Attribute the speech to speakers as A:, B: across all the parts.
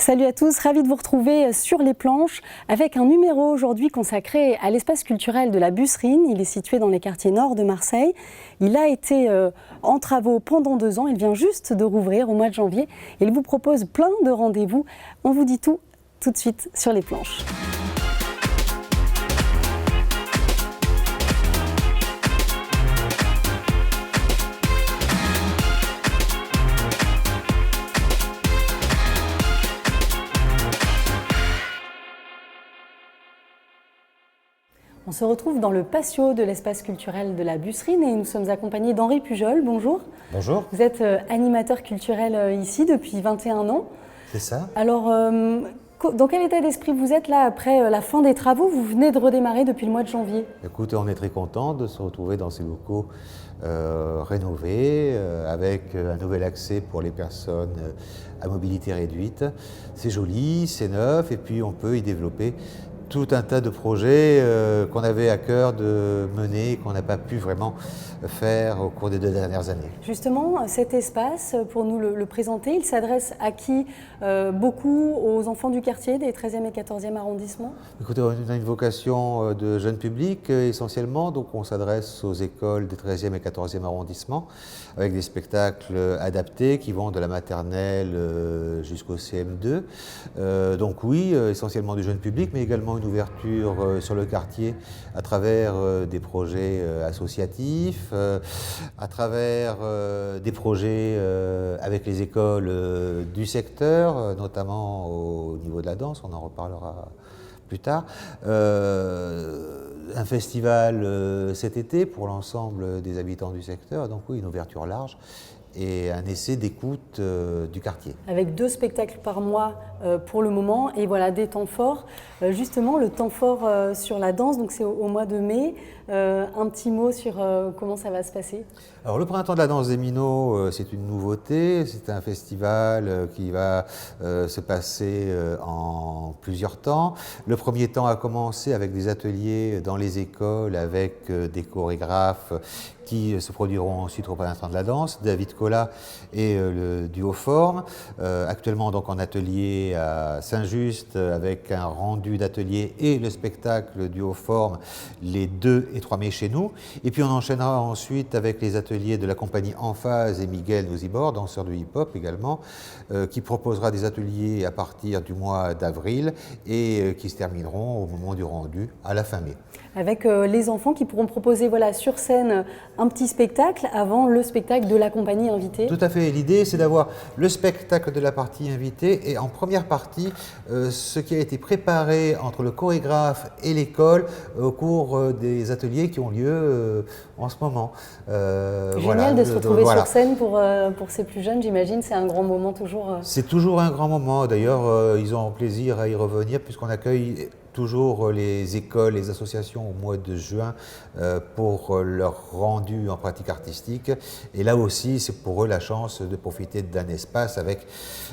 A: Salut à tous, ravi de vous retrouver sur les planches avec un numéro aujourd'hui consacré à l'espace culturel de la Busserine. Il est situé dans les quartiers nord de Marseille. Il a été en travaux pendant 2 ans. Il vient juste de rouvrir au mois de janvier. Il vous propose plein de rendez-vous. On vous dit tout de suite sur les planches. On se retrouve dans le patio de l'espace culturel de la Busserine et nous sommes accompagnés d'Henri Pujol. Bonjour.
B: Bonjour.
A: Vous êtes animateur culturel ici depuis 21 ans.
B: C'est ça.
A: Alors, dans quel état d'esprit vous êtes là après la fin des travaux? Vous venez de redémarrer depuis le mois de janvier.
B: Écoutez, on est très content de se retrouver dans ces locaux rénovés avec un nouvel accès pour les personnes à mobilité réduite. C'est joli, c'est neuf et puis on peut y développer tout un tas de projets qu'on avait à cœur de mener et qu'on n'a pas pu vraiment faire au cours des 2 dernières années.
A: Justement, cet espace, pour nous le présenter, il s'adresse à qui? Beaucoup aux enfants du quartier des 13e et 14e arrondissements?
B: Écoutez, on a une vocation de jeune public essentiellement, donc on s'adresse aux écoles des 13e et 14e arrondissements avec des spectacles adaptés qui vont de la maternelle jusqu'au CM2. Donc oui, essentiellement du jeune public, mais également une ouverture sur le quartier à travers des projets associatifs, à travers des projets avec les écoles du secteur, notamment au niveau de la danse, on en reparlera plus tard. Un festival cet été pour l'ensemble des habitants du secteur, donc oui, une ouverture large et un essai d'écoute du quartier.
A: Avec 2 spectacles par mois pour le moment et voilà des temps forts. Justement, le temps fort sur la danse, donc c'est au mois de mai. Un petit mot sur comment ça va se passer?
B: Alors le Printemps de la danse des Minots, c'est une nouveauté, c'est un festival qui va se passer en plusieurs temps. Le premier temps a commencé avec des ateliers dans les écoles avec des chorégraphes qui se produiront ensuite au Printemps de la danse, David Collat et le duo Forme. Actuellement donc en atelier à Saint-Just avec un rendu d'atelier et le spectacle duo Forme les 2 et 3 mai chez nous. Et puis on enchaînera ensuite avec les ateliers de la compagnie Emphase et Miguel Nosibor, danseur de hip-hop également, qui proposera des ateliers à partir du mois d'avril et qui se termineront au moment du rendu à la fin mai.
A: Avec les enfants qui pourront proposer voilà, sur scène un petit spectacle avant le spectacle de la compagnie invitée.
B: Tout à fait. L'idée, c'est d'avoir le spectacle de la partie invitée et en première partie, ce qui a été préparé entre le chorégraphe et l'école au cours des ateliers qui ont lieu en ce moment.
A: Génial de se retrouver sur scène pour ces plus jeunes, j'imagine. C'est un grand moment toujours.
B: C'est toujours un grand moment. D'ailleurs, ils ont plaisir à y revenir puisqu'on accueille toujours les écoles, les associations au mois de juin pour leur rendu en pratique artistique. Et là aussi, c'est pour eux la chance de profiter d'un espace avec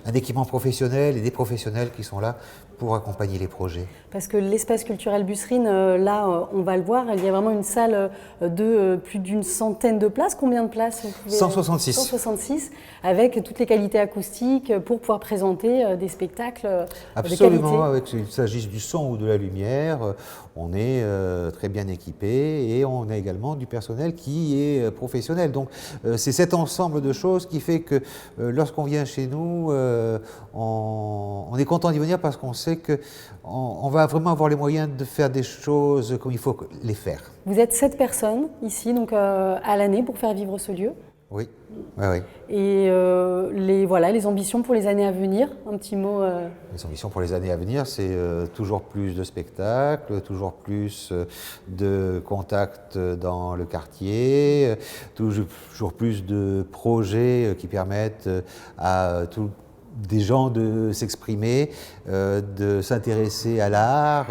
B: un équipement professionnel et des professionnels qui sont là pour accompagner les projets.
A: Parce que l'espace culturel Busserine, là, on va le voir, il y a vraiment une salle de plus d'une centaine de places. Combien de places vous pouvez...
B: 166.
A: 166, avec toutes les qualités acoustiques pour pouvoir présenter des spectacles
B: Absolument,
A: de qualité.
B: qu'il s'agisse du son ou de la lumière, on est très bien équipé et on a également du personnel qui est professionnel. Donc c'est cet ensemble de choses qui fait que lorsqu'on vient chez nous, on est content d'y venir parce qu'on sait qu'on va vraiment avoir les moyens de faire des choses comme il faut les faire.
A: Vous êtes 7 personnes ici donc, à l'année pour faire vivre ce lieu.
B: Oui, oui, oui.
A: Et les ambitions pour les années à venir, un petit mot.
B: Les ambitions pour les années à venir, c'est toujours plus de spectacles, toujours plus de contacts dans le quartier, toujours plus de projets qui permettent à des gens de s'exprimer, de s'intéresser à l'art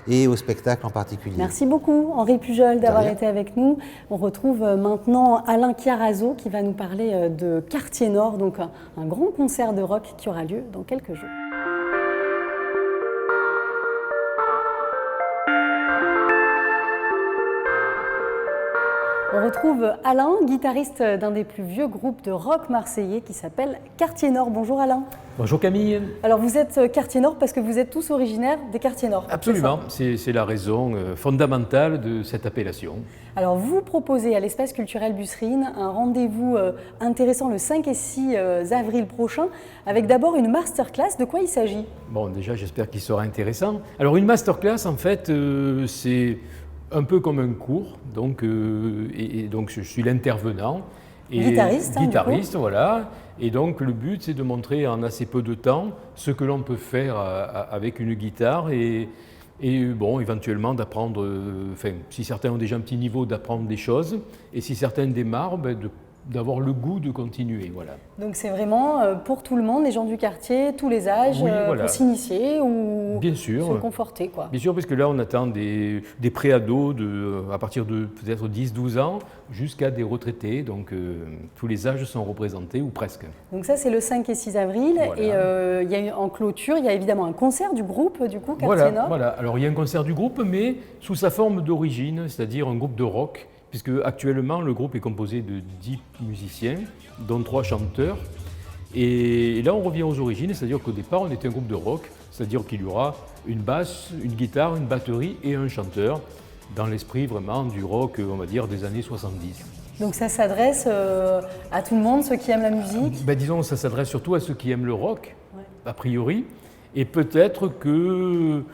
B: et au spectacle en particulier.
A: Merci beaucoup Henri Pujol d'avoir été avec nous. On retrouve maintenant Alain Chiarazo qui va nous parler de Quartier Nord, donc un grand concert de rock qui aura lieu dans quelques jours. On retrouve Alain, guitariste d'un des plus vieux groupes de rock marseillais qui s'appelle Quartier Nord. Bonjour Alain.
C: Bonjour Camille.
A: Alors vous êtes Quartier Nord parce que vous êtes tous originaires des Quartiers Nord.
C: Absolument, c'est la raison fondamentale de cette appellation.
A: Alors vous proposez à l'Espace culturel Busserine un rendez-vous intéressant le 5 et 6 avril prochain avec d'abord une masterclass. De quoi il s'agit?
C: Bon, déjà j'espère qu'il sera intéressant. Alors une masterclass en fait c'est un peu comme un cours, donc, donc je suis l'intervenant.
A: Guitariste,
C: guitariste, voilà. Et donc le but c'est de montrer en assez peu de temps ce que l'on peut faire avec une guitare et bon, éventuellement d'apprendre, si certains ont déjà un petit niveau, d'apprendre des choses, et si certains démarrent, d'avoir le goût de continuer. Voilà.
A: Donc c'est vraiment pour tout le monde, les gens du quartier, tous les âges,
C: oui, voilà.
A: Pour s'initier ou
C: bien sûr,
A: se conforter, quoi.
C: Bien sûr, parce que là on attend des pré-ados à partir de peut-être 10-12 ans jusqu'à des retraités, donc tous les âges sont représentés, ou presque.
A: Donc ça c'est le 5 et 6 avril,
C: voilà.
A: Et en clôture, il y a évidemment un concert du groupe, du coup, Quartier Nord.
C: Voilà, alors il y a un concert du groupe, mais sous sa forme d'origine, c'est-à-dire un groupe de rock, puisque actuellement le groupe est composé de 10 musiciens, dont 3 chanteurs. Et là on revient aux origines, c'est-à-dire qu'au départ on était un groupe de rock, c'est-à-dire qu'il y aura une basse, une guitare, une batterie et un chanteur, dans l'esprit vraiment du rock, on va dire, des années 70.
A: Donc ça s'adresse à tout le monde, ceux qui aiment la musique?
C: Disons, ça s'adresse surtout à ceux qui aiment le rock, a priori, et peut-être que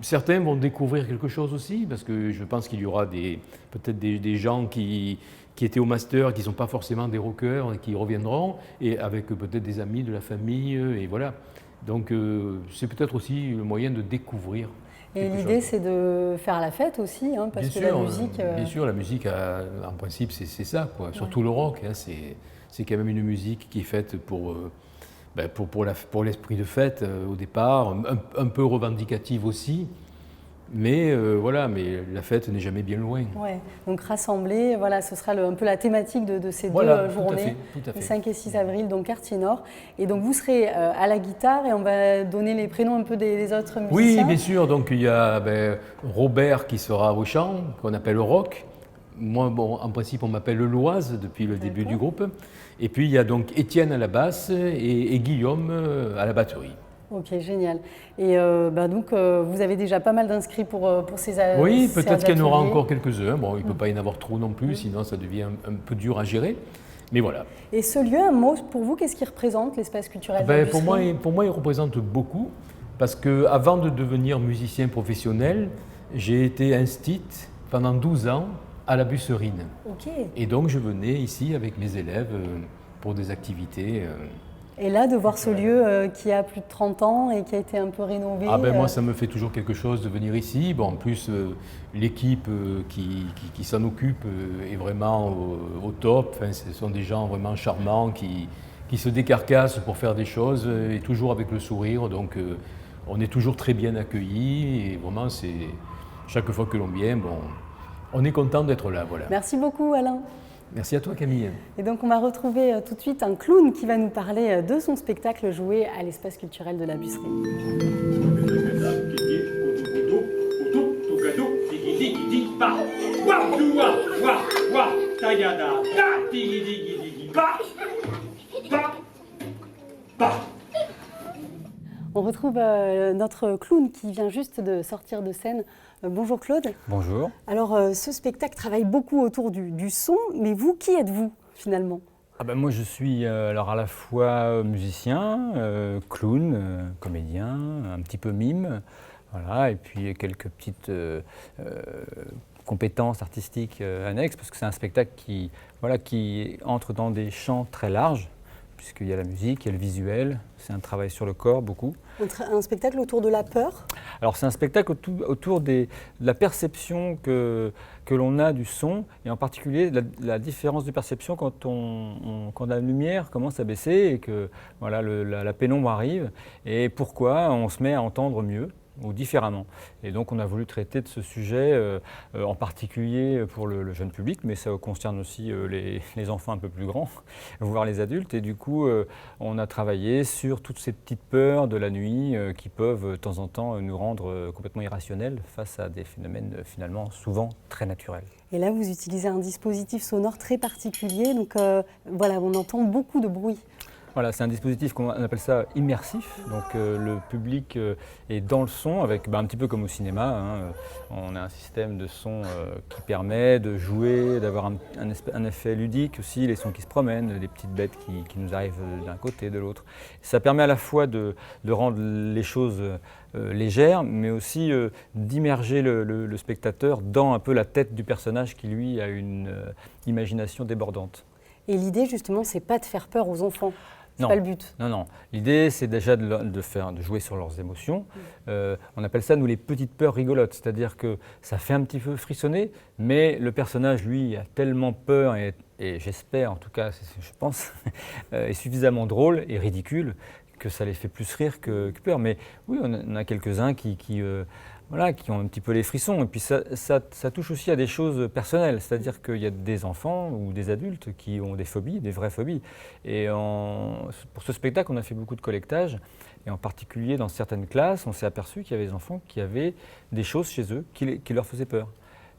C: certains vont découvrir quelque chose aussi, parce que je pense qu'il y aura peut-être des gens qui étaient au master, qui ne sont pas forcément des rockers, et qui reviendront, et avec peut-être des amis, de la famille, et voilà. Donc c'est peut-être aussi le moyen de découvrir.
A: Et l'idée c'est de faire la fête aussi, hein, parce que la musique…
C: Bien sûr, la musique, en principe, c'est ça, quoi. Surtout le rock, hein, c'est quand même une musique qui est faite pour l'esprit de fête au départ, un peu revendicative aussi, mais voilà, mais la fête n'est jamais bien loin.
A: Ouais. Donc rassembler, voilà, ce sera un peu la thématique de ces deux journées,
C: tout à fait.
A: le 5 et 6 avril, donc Quartier Nord. Et donc vous serez à la guitare et on va donner les prénoms un peu des autres musiciens.
C: Oui, bien sûr, donc il y a Robert qui sera au chant, qu'on appelle rock. Moi, bon, en principe, on m'appelle Loise depuis le début du groupe. Et puis, il y a donc Étienne à la basse et Guillaume à la batterie.
A: Ok, génial. Et donc, vous avez déjà pas mal d'inscrits pour ces ateliers.
C: Oui, peut-être qu'il y en aura encore quelques-uns. Bon, il ne peut pas y en avoir trop non plus, sinon ça devient un peu dur à gérer. Mais voilà.
A: Et ce lieu, un mot pour vous, qu'est-ce qu'il représente, l'espace culturel de
C: pour moi, il représente beaucoup. Parce qu'avant de devenir musicien professionnel, j'ai été instit pendant 12 ans à la Busserine.
A: Okay.
C: Et donc je venais ici avec mes élèves pour des activités.
A: Et là, de voir ce lieu qui a plus de 30 ans et qui a été un peu rénové…
C: Moi, ça me fait toujours quelque chose de venir ici. Bon, en plus, l'équipe qui s'en occupe est vraiment au top. Enfin, ce sont des gens vraiment charmants qui se décarcassent pour faire des choses et toujours avec le sourire. Donc on est toujours très bien accueillis et vraiment, chaque fois que l'on vient, on est content d'être là. Voilà.
A: Merci beaucoup Alain.
C: Merci à toi Camille.
A: Et donc on va retrouver tout de suite un clown qui va nous parler de son spectacle joué à l'espace culturel de la Busserine. On retrouve notre clown qui vient juste de sortir de scène. Bonjour Claude.
D: Bonjour.
A: Alors ce spectacle travaille beaucoup autour du son, mais vous, qui êtes-vous finalement?
D: Moi je suis alors à la fois musicien, clown, comédien, un petit peu mime, voilà, et puis quelques petites compétences artistiques annexes, parce que c'est un spectacle qui entre dans des champs très larges, puisqu'il y a la musique, il y a le visuel, c'est un travail sur le corps beaucoup.
A: Un spectacle autour de la peur?
D: Alors c'est un spectacle autour de la perception que l'on a du son, et en particulier la différence de perception quand la lumière commence à baisser et que voilà, la pénombre arrive, et pourquoi on se met à entendre mieux. ou différemment. Et donc on a voulu traiter de ce sujet, en particulier pour le jeune public, mais ça concerne aussi les enfants un peu plus grands, voire les adultes. Et du coup, on a travaillé sur toutes ces petites peurs de la nuit qui peuvent de temps en temps nous rendre complètement irrationnels face à des phénomènes finalement souvent très naturels.
A: Et là, vous utilisez un dispositif sonore très particulier, donc voilà, on entend beaucoup de bruit.
D: Voilà, c'est un dispositif qu'on appelle ça immersif. Donc le public est dans le son, avec un petit peu comme au cinéma. On a un système de son qui permet de jouer, d'avoir un effet ludique aussi, les sons qui se promènent, les petites bêtes qui nous arrivent d'un côté, de l'autre. Ça permet à la fois de rendre les choses légères, mais aussi d'immerger le spectateur dans un peu la tête du personnage qui, lui, a une imagination débordante.
A: Et l'idée, justement, c'est pas de faire peur aux enfants. C'est
D: Non,
A: pas le but.
D: non, non. L'idée, c'est déjà de jouer sur leurs émotions. On appelle ça, nous, les petites peurs rigolotes. C'est-à-dire que ça fait un petit peu frissonner, mais le personnage, lui, a tellement peur, et j'espère, en tout cas, je pense, est suffisamment drôle et ridicule que ça les fait plus rire que peur. Mais oui, on a quelques-uns qui ont un petit peu les frissons. Et puis ça touche aussi à des choses personnelles. C'est-à-dire qu'il y a des enfants ou des adultes qui ont des phobies, des vraies phobies. Et pour ce spectacle, on a fait beaucoup de collectage. Et en particulier, dans certaines classes, on s'est aperçu qu'il y avait des enfants qui avaient des choses chez eux qui leur faisaient peur.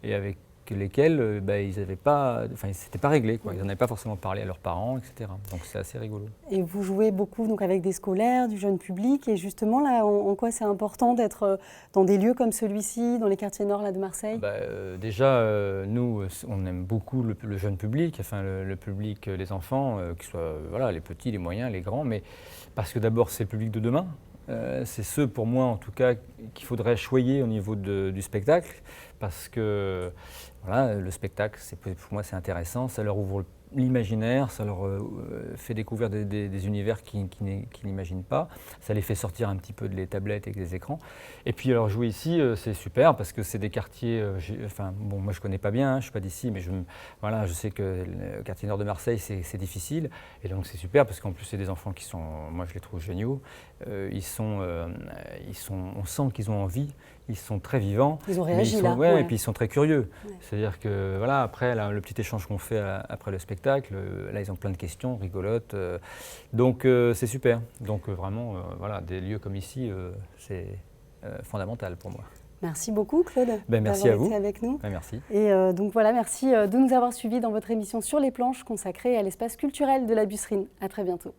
D: Et avec lesquels ils n'avaient pas, enfin, c'était pas réglé, quoi. Ils n'en avaient pas forcément parlé à leurs parents, etc. Donc c'est assez rigolo. Et
A: vous jouez beaucoup donc, avec des scolaires, du jeune public, et justement là, en quoi c'est important d'être dans des lieux comme celui-ci, dans les quartiers nord là, de Marseille?
D: Déjà, nous, on aime beaucoup le jeune public, enfin le public, les enfants, qu'ils soient les petits, les moyens, les grands, mais parce que d'abord c'est le public de demain. C'est ceux, pour moi en tout cas, qu'il faudrait choyer au niveau du spectacle, parce que le spectacle, pour moi, c'est intéressant, ça leur ouvre l'imaginaire, ça leur fait découvrir des univers qu'ils n'imaginent pas, ça les fait sortir un petit peu des tablettes et des écrans. Et puis alors jouer ici, c'est super parce que c'est des quartiers, moi je connais pas bien, je ne suis pas d'ici, mais je sais que le quartier nord de Marseille c'est difficile, et donc c'est super parce qu'en plus c'est des enfants qui sont, moi je les trouve géniaux, on sent qu'ils ont envie, ils sont très vivants.
A: Ils ont réagi là.
D: Et puis ils sont très curieux. Ouais. C'est-à-dire que après le petit échange qu'on fait après le spectacle, là ils ont plein de questions rigolotes. Donc c'est super. Donc vraiment, des lieux comme ici, c'est fondamental pour moi.
A: Merci beaucoup Claude
D: merci à vous.
A: Été avec nous.
D: Merci.
A: Et donc voilà, merci de nous avoir suivis dans votre émission Sur les planches consacrée à l'espace culturel de la Busserine. À très bientôt.